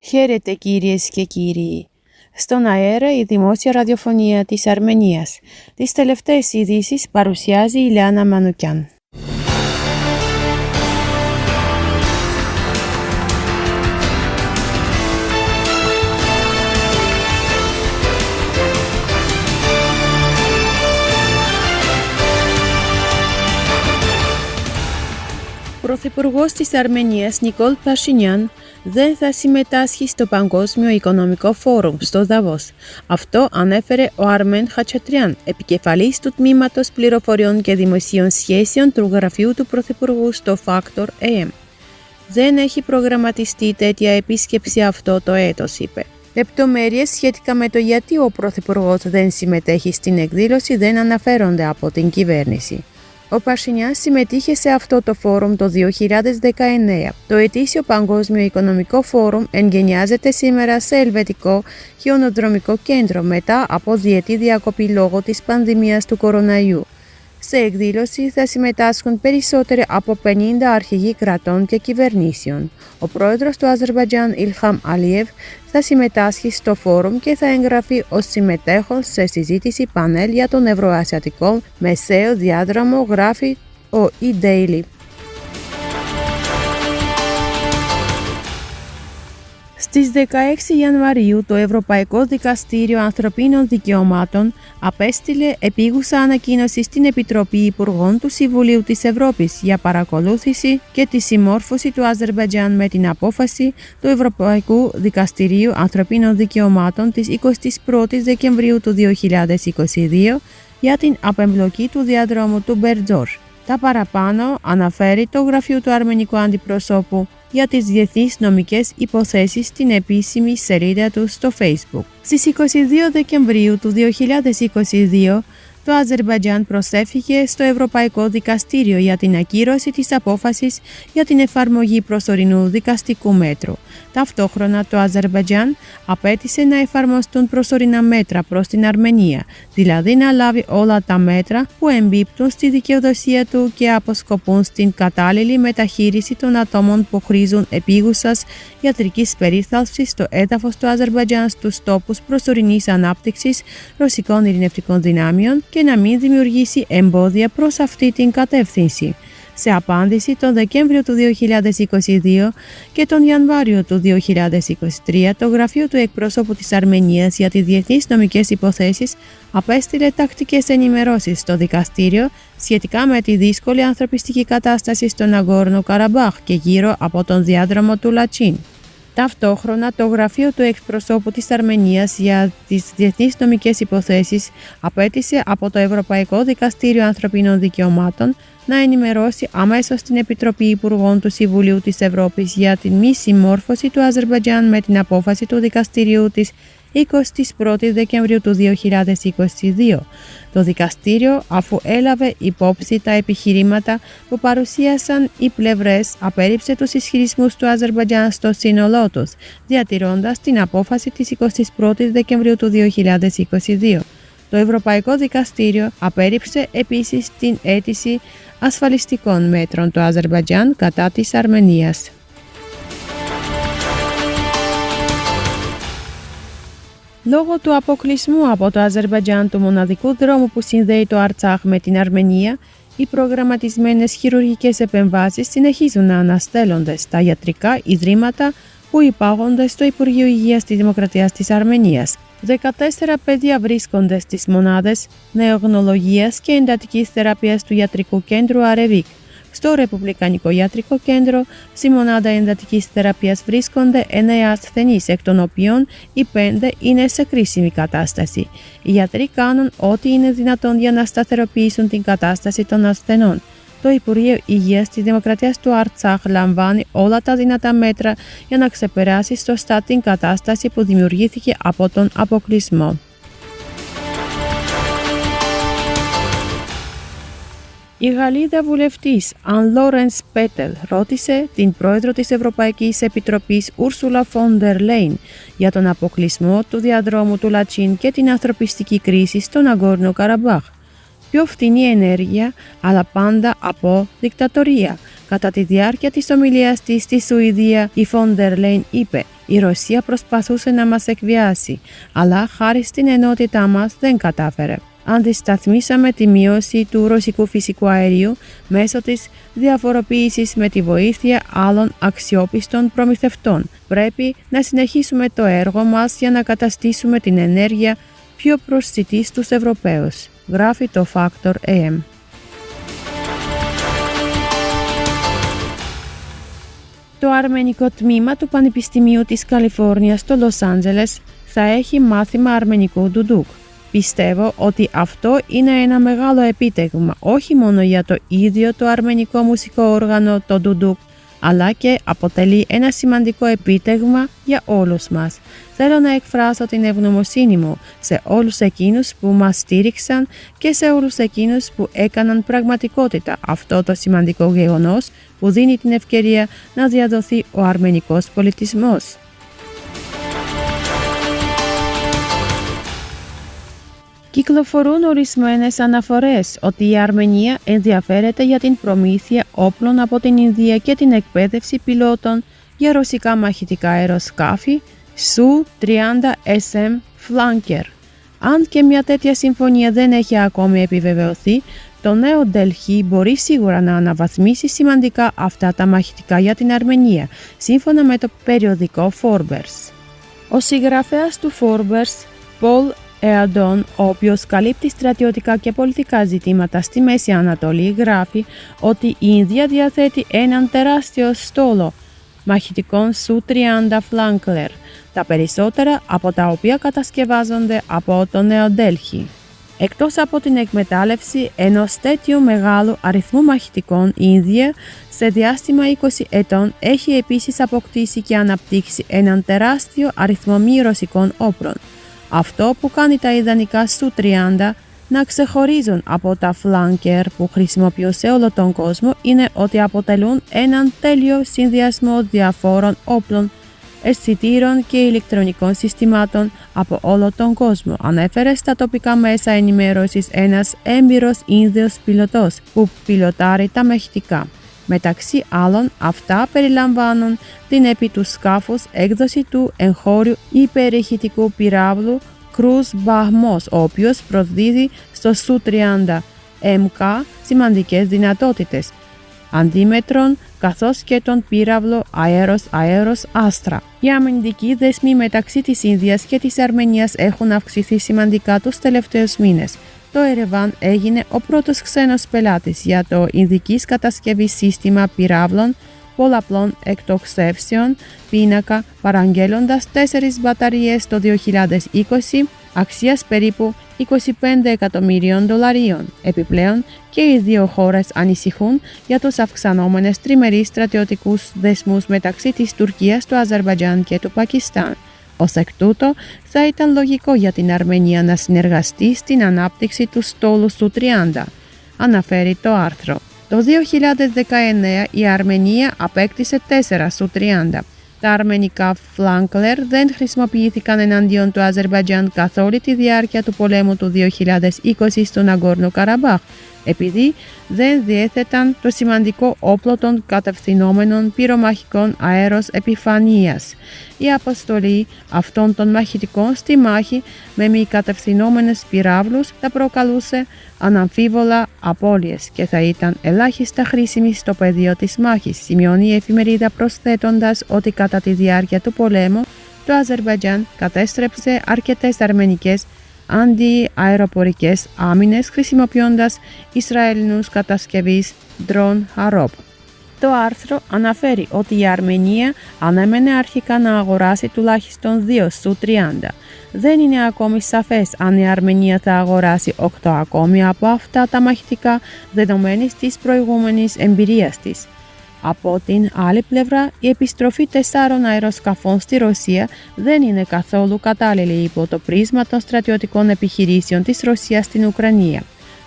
Χαίρετε κυρίες και κύριοι. Στον αέρα η δημόσια ραδιοφωνία της Αρμενίας. Τις τελευταίες ειδήσεις παρουσιάζει η Λιάννα Μανουκιάν. Ο Πρωθυπουργός της Αρμενίας Νικόλ Πασινιάν δεν θα συμμετάσχει στο Παγκόσμιο Οικονομικό Φόρουμ στο Δαβός. Αυτό ανέφερε ο Αρμέν Χατσατριάν, επικεφαλής του Τμήματος Πληροφοριών και Δημοσίων Σχέσεων του Γραφείου του Πρωθυπουργού στο Factor AM. Δεν έχει προγραμματιστεί τέτοια επίσκεψη αυτό το έτος, είπε. Λεπτομέρειες σχετικά με το γιατί ο Πρωθυπουργός δεν συμμετέχει στην εκδήλωση δεν αναφέρονται από την κυβέρνηση. Ο Πασινιάν συμμετείχε σε αυτό το φόρουμ το 2019. Το ετήσιο Παγκόσμιο Οικονομικό Φόρουμ εγκαινιάζεται σήμερα σε Ελβετικό Χιονοδρομικό Κέντρο μετά από διετή διακοπή λόγω της πανδημίας του κοροναϊού. Σε εκδήλωση θα συμμετάσχουν περισσότεροι από 50 αρχηγοί κρατών και κυβερνήσεων. Ο πρόεδρος του Αζερμπαϊτζάν Ιλχάμ Αλίεβ θα συμμετάσχει στο φόρουμ και θα εγγραφεί ως συμμετέχον σε συζήτηση πανέλ για τον Ευρωασιατικό Μεσαίο Διάδρομο, γράφει ο E-Daily. Στις 16 Ιανουαρίου το Ευρωπαϊκό Δικαστήριο Ανθρωπίνων Δικαιωμάτων απέστειλε επίγουσα ανακοίνωση στην Επιτροπή Υπουργών του Συμβουλίου της Ευρώπης για παρακολούθηση και τη συμμόρφωση του Αζερμπαϊτζάν με την απόφαση του Ευρωπαϊκού Δικαστηρίου Ανθρωπίνων Δικαιωμάτων της 21ης Δεκεμβρίου του 2022 για την απεμπλοκή του διαδρόμου του Μπερτζόρ. Τα παραπάνω αναφέρει το γραφείο του Αρμενικού Αντιπροσώπου για τις διεθνείς νομικές υποθέσεις στην επίσημη σελίδα του στο Facebook. Στις 22 Δεκεμβρίου του 2022, το Αζερμπαϊτζάν προσέφηκε στο Ευρωπαϊκό Δικαστήριο για την ακύρωση της απόφασης για την εφαρμογή προσωρινού δικαστικού μέτρου. Ταυτόχρονα το Αζερμπαϊτζάν απέτησε να εφαρμοστούν προσωρινά μέτρα προς την Αρμενία, δηλαδή να λάβει όλα τα μέτρα που εμπίπτουν στη δικαιοδοσία του και αποσκοπούν στην κατάλληλη μεταχείριση των ατόμων που χρήζουν επίγουσας ιατρικής περίθαλψης στο έδαφος του Αζερμπαϊτζάν στους τόπους προσωρινής ανάπτυξης ρωσικών ειρηνευτικών δυνάμεων και να μην δημιουργήσει εμπόδια προς αυτή την κατεύθυνση. Σε απάντηση τον Δεκέμβριο του 2022 και τον Ιανουάριο του 2023, το γραφείο του εκπροσώπου της Αρμενίας για τις διεθνείς νομικές υποθέσεις απέστειλε τακτικές ενημερώσεις στο δικαστήριο σχετικά με τη δύσκολη ανθρωπιστική κατάσταση στο Ναγκόρνο Καραμπάχ και γύρω από τον διάδρομο του Λατσίν. Ταυτόχρονα, το γραφείο του εκπροσώπου της Αρμενίας για τις διεθνείς νομικές υποθέσεις απέτησε από το Ευρωπαϊκό Δικαστήριο Ανθρωπίνων Δικαιωμάτων να ενημερώσει αμέσως την Επιτροπή Υπουργών του Συμβουλίου της Ευρώπης για την μη συμμόρφωση του Αζερμπαϊτζάν με την απόφαση του δικαστηρίου της 21 Δεκεμβρίου του 2022. Το δικαστήριο, αφού έλαβε υπόψη τα επιχειρήματα που παρουσίασαν οι πλευρές, απέρριψε τους ισχυρισμούς του Αζερμπαϊτζάν στο σύνολό τους, διατηρώντας την απόφαση της 21 Δεκεμβρίου του 2022. Το Ευρωπαϊκό Δικαστήριο απέρριψε επίσης την αίτηση ασφαλιστικών μέτρων του Αζερμπαϊτζάν κατά της Αρμενίας. Λόγω του αποκλεισμού από το Αζερμπαϊτζάν του μοναδικού δρόμου που συνδέει το Αρτσάχ με την Αρμενία, οι προγραμματισμένες χειρουργικές επεμβάσεις συνεχίζουν να αναστέλλονται στα ιατρικά ιδρύματα που υπάγονται στο Υπουργείο Υγείας της Δημοκρατίας της Αρμενίας. 14 παιδιά βρίσκονται στις μονάδες νεογνολογίας και εντατικής θεραπείας του Ιατρικού Κέντρου Αρεβίκ. Στο Ρεπουμπλικανικό Ιατρικό Κέντρο, στη μονάδα εντατικής θεραπείας βρίσκονται 9 ασθενείς, εκ των οποίων οι 5 είναι σε κρίσιμη κατάσταση. Οι γιατροί κάνουν ό,τι είναι δυνατόν για να σταθεροποιήσουν την κατάσταση των ασθενών. Το Υπουργείο Υγείας της Δημοκρατίας του Αρτσάχ λαμβάνει όλα τα δυνατά μέτρα για να ξεπεράσει σωστά την κατάσταση που δημιουργήθηκε από τον αποκλεισμό. Η Γαλλίδα βουλευτής Αν Λόρενς Πέτελ ρώτησε την πρόεδρο της Ευρωπαϊκής Επιτροπής Ούρσουλα Φον ντερ Λέιν για τον αποκλεισμό του διαδρόμου του Λατσίν και την ανθρωπιστική κρίση στο Ναγκόρνο Καραμπάχ. Πιο φτηνή ενέργεια, αλλά πάντα από δικτατορία, Κατά τη διάρκεια της ομιλίας της στη Σουηδία, η Φόντερ Λέιν είπε: «Η Ρωσία προσπαθούσε να μας εκβιάσει, αλλά χάρη στην ενότητά μας δεν κατάφερε. Αντισταθμίσαμε τη μείωση του ρωσικού φυσικού αερίου μέσω της διαφοροποίησης με τη βοήθεια άλλων αξιόπιστων προμηθευτών. Πρέπει να συνεχίσουμε το έργο μας για να καταστήσουμε την ενέργεια πιο προσιτή στους Ευρωπαίους», γράφει το Factor AM. Το αρμενικό τμήμα του Πανεπιστημίου της Καλιφόρνιας στο Λος Άντζελες θα έχει μάθημα αρμενικού ντουντούκ. Πιστεύω ότι αυτό είναι ένα μεγάλο επίτευγμα όχι μόνο για το ίδιο το αρμενικό μουσικό όργανο, το ντουντούκ, αλλά και αποτελεί ένα σημαντικό επίτευγμα για όλους μας. Θέλω να εκφράσω την ευγνωμοσύνη μου σε όλους εκείνους που μας στήριξαν και σε όλους εκείνους που έκαναν πραγματικότητα αυτό το σημαντικό γεγονός που δίνει την ευκαιρία να διαδοθεί ο αρμενικός πολιτισμός. Κυκλοφορούν ορισμένες αναφορές ότι η Αρμενία ενδιαφέρεται για την προμήθεια όπλων από την Ινδία και την εκπαίδευση πιλότων για ρωσικά μαχητικά αεροσκάφη Su-30SM Flanker. Αν και μια τέτοια συμφωνία δεν έχει ακόμη επιβεβαιωθεί, το Νέο Ντελχή μπορεί σίγουρα να αναβαθμίσει σημαντικά αυτά τα μαχητικά για την Αρμενία, σύμφωνα με το περιοδικό Forbes. Ο συγγραφέας του Forbes, Paul Eadon, ο οποίος καλύπτει στρατιωτικά και πολιτικά ζητήματα στη Μέση Ανατολή, γράφει ότι η Ινδία διαθέτει έναν τεράστιο στόλο μαχητικών Su-30 Flanker, τα περισσότερα από τα οποία κατασκευάζονται από το Νέο Ντέλχη. Εκτός από την εκμετάλλευση ενός τέτοιου μεγάλου αριθμού μαχητικών, η Ινδία σε διάστημα 20 ετών έχει επίσης αποκτήσει και αναπτύξει έναν τεράστιο αριθμό μη ρωσικών όπλων. Αυτό που κάνει τα ιδανικά Su-30 να ξεχωρίζουν από τα Flanker που χρησιμοποιούν σε όλο τον κόσμο είναι ότι αποτελούν έναν τέλειο συνδυασμό διαφόρων όπλων, αισθητήρων και ηλεκτρονικών συστημάτων από όλο τον κόσμο, ανέφερε στα τοπικά μέσα ενημέρωσης ένας έμπειρος Ίνδιος πιλωτός που πιλωτάρει τα μαχητικά. Μεταξύ άλλων, αυτά περιλαμβάνουν την επί του σκάφους έκδοση του εγχώριου υπερηχητικού πυράβλου Cruz Bahmos, ο οποίος προσδίδει στο Su-30 MK σημαντικές δυνατότητες αντίμετρων, καθώς και τον πύραυλο αέρος Άστρα. Οι αμυντικοί δεσμοί μεταξύ της Ινδίας και της Αρμενίας έχουν αυξηθεί σημαντικά τους τελευταίους μήνες. Το Ερεβάν έγινε ο πρώτος ξένος πελάτης για το ινδικής κατασκευής σύστημα πυράβλων πολλαπλών εκτοξεύσεων πίνακα, παραγγέλλοντας 4 μπαταρίες το 2020 αξίας περίπου $25 εκατομμύριων. Επιπλέον και οι δύο χώρες ανησυχούν για τους αυξανόμενες τριμερείς στρατιωτικούς δεσμούς μεταξύ της Τουρκίας, του Αζερμπαϊτζάν και του Πακιστάν. Ως εκ τούτου, θα ήταν λογικό για την Αρμενία να συνεργαστεί στην ανάπτυξη του στόλου Su-30, αναφέρει το άρθρο. Το 2019 η Αρμενία απέκτησε 4 Su-30. Τα αρμενικά Flanker δεν χρησιμοποιήθηκαν εναντίον του Αζερμπαϊτζάν καθ' όλη τη διάρκεια του πολέμου του 2020 στον Ναγκόρνο Καραμπάχ, επειδή δεν διέθεταν το σημαντικό όπλο των κατευθυνόμενων πυρομαχικών αέρος επιφανείας. Η αποστολή αυτών των μαχητικών στη μάχη με μη κατευθυνόμενες πυράβλους θα προκαλούσε αναμφίβολα απώλειες και θα ήταν ελάχιστα χρήσιμη στο πεδίο της μάχης, σημειώνει η εφημερίδα, προσθέτοντας ότι κατά τη διάρκεια του πολέμου το Αζερμπαϊτζάν κατέστρεψε αρκετές αρμενικές αντιαεροπορικές άμυνες χρησιμοποιώντας Ισραηλινούς κατασκευής drone Harop. Το άρθρο αναφέρει ότι η Αρμενία ανέμενε αρχικά να αγοράσει τουλάχιστον 2 Su-30. Δεν είναι ακόμη σαφές αν η Αρμενία θα αγοράσει 8 ακόμη από αυτά τα μαχητικά δεδομένης της προηγούμενης εμπειρίας της. Από την άλλη πλευρά, η επιστροφή 4 αεροσκαφών στη Ρωσία δεν είναι καθόλου κατάλληλη υπό το πρίσμα των στρατιωτικών επιχειρήσεων της Ρωσίας στην Ουκρανία.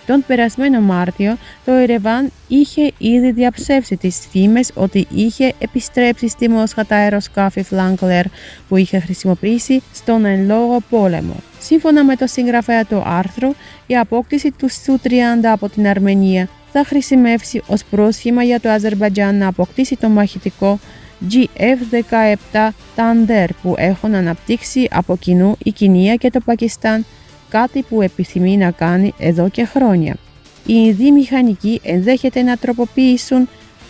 Τον περασμένο Μάρτιο, το Ερεβάν είχε ήδη διαψεύσει τις φήμες ότι είχε επιστρέψει στη Μόσχα τα αεροσκάφη Flanker που είχε χρησιμοποιήσει στον εν λόγω πόλεμο. Σύμφωνα με το συγγραφέα του άρθρου, η απόκτηση του Su-30 από την Αρμενία θα χρησιμεύσει ως πρόσχημα για το Αζερμπαϊτζάν να αποκτήσει το μαχητικό GF-17 Thunder που έχουν αναπτύξει από κοινού η Κινία και το Πακιστάν, κάτι που επιθυμεί να κάνει εδώ και χρόνια. Οι Ινδοί μηχανικοί ενδέχεται να τροποποιήσουν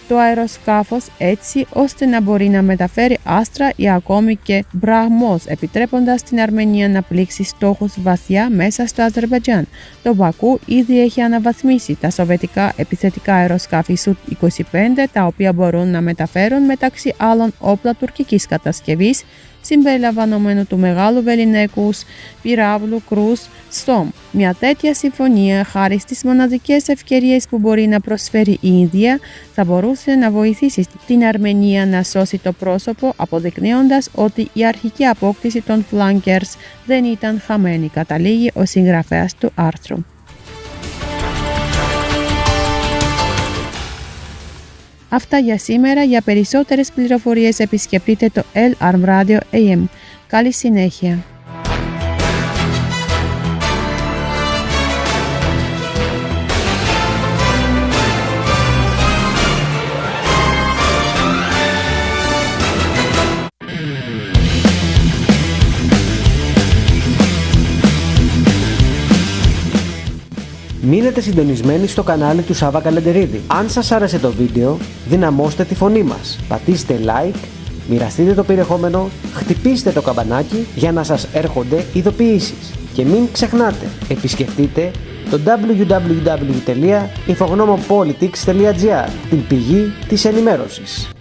το αεροσκάφος έτσι ώστε να μπορεί να μεταφέρει άστρα ή ακόμη και μπραχμός, επιτρέποντας την Αρμενία να πλήξει στόχους βαθιά μέσα στο Αζερμπαϊτζάν. Το Μπακού ήδη έχει αναβαθμίσει τα σοβιετικά επιθετικά αεροσκάφη Su-25, τα οποία μπορούν να μεταφέρουν μεταξύ άλλων όπλα τουρκικής κατασκευής, συμπεριλαμβανομένου του μεγάλου βεληνικούς πυράβλου Κρούς Στόμ. Μια τέτοια συμφωνία, χάρη στις μοναδικές ευκαιρίες που μπορεί να προσφέρει η Ινδία, θα μπορούσε να βοηθήσει την Αρμενία να σώσει το πρόσωπο, αποδεικνύοντας ότι η αρχική απόκτηση των flankers δεν ήταν χαμένη, καταλήγει ο συγγραφέας του άρθρου. Αυτά για σήμερα. Για περισσότερες πληροφορίες επισκεφτείτε το El Arm Radio AM. Καλή συνέχεια. Μείνετε συντονισμένοι στο κανάλι του Σάβα Καλεντερίδη. Αν σας άρεσε το βίντεο, δυναμώστε τη φωνή μας. Πατήστε like, μοιραστείτε το περιεχόμενο, χτυπήστε το καμπανάκι για να σας έρχονται ειδοποιήσεις. Και μην ξεχνάτε, επισκεφτείτε το www.infognomopolitics.gr, την πηγή της ενημέρωσης.